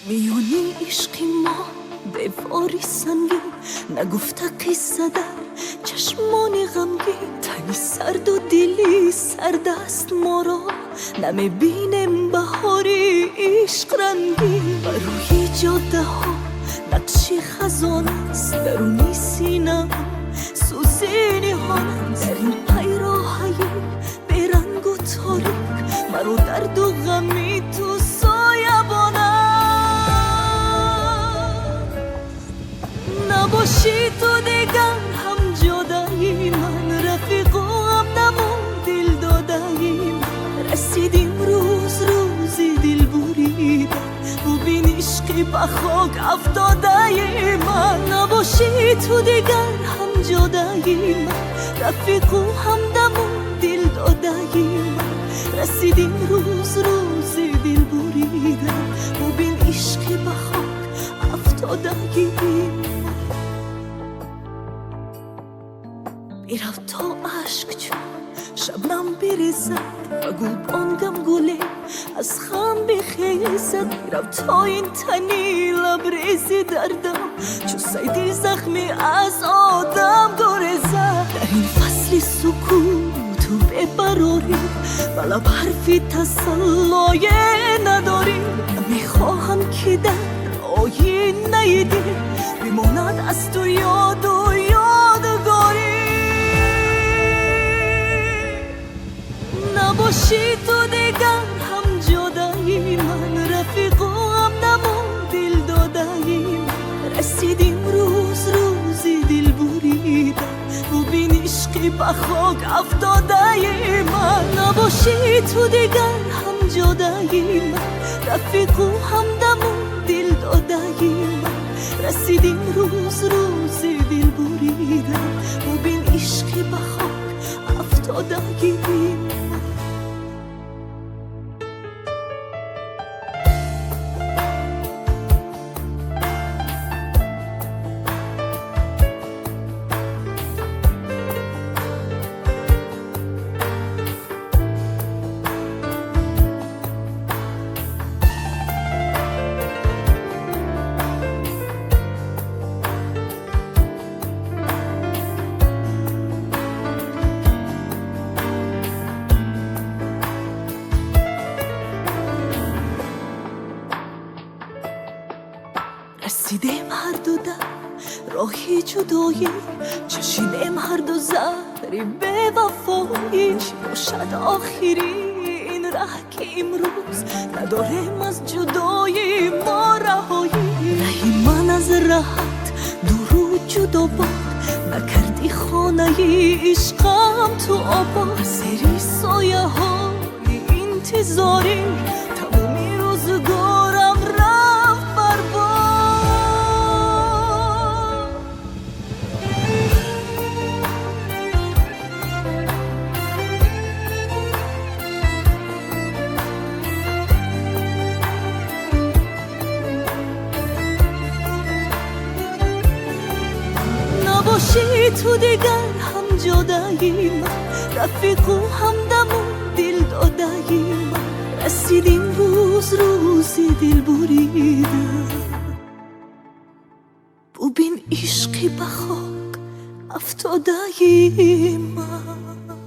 میونی عشقی ما دیواری سنگین نگفته قصه در چشمانی غمگین تنی سرد و دلی سرد است ما را نمیبینیم بهاری عشق رنگین و روی جاده ها نقشی خزانه است درونی سینه سوزی نهانه در این پیراهی بیرنگ و تاریک مرا درد و غمی تو سایبانه نباشی تو دیگر هم جدایی من رفیق و هم نمون دل دادایی من رسیدیم روزی دل بریده ببین عشقی به خاک افتاده من نباشی تو دیگر هم جدایی من رفیق و هم نمون دل دادایی من رسیدیم روزی دل بریده ببین عشقی به خاک افتادگی میرم تا عشق چون شبنم بریزد و گلبانگم گله از خم بخیزد میرم تا این تنی لبریزی دردم چون سیدی زخمی از آدم گریزد در این فصل سکوت و ببراری و لب حرفی تسلای نداری میخواهم که در آینه دل بماند از تو یاد و یادگاری نباشی تو دیگر هم جدایی من رفیق و هم نمون دل دادایی من رسیدیم روزی دل بریده ببین عشقی به خاک افتاده من نباشی تو دیگر هم جدایی من رفیق و هم نمون دل دادایی من رسیدیم روزی دل بریده ببین عشقی به خاک افتادگی من رسیدیم هر دو در راهی جدایی چشیدیم هر دو زهری به وفایی چی باشد آخری این ره که امروز نداریم از جدایی ما رهایی رهی من از راحت دور و جدا باد نکردی خانه عشقم تو آباد سری سایه های انتظاری تمامی روزگارم رفت برباد نباشی تو دیگر هم جدایی من رفیق و هم دمون دل دادایی من رسیدیم روزی دل بریده ببین عشقی به خاک افتادگی من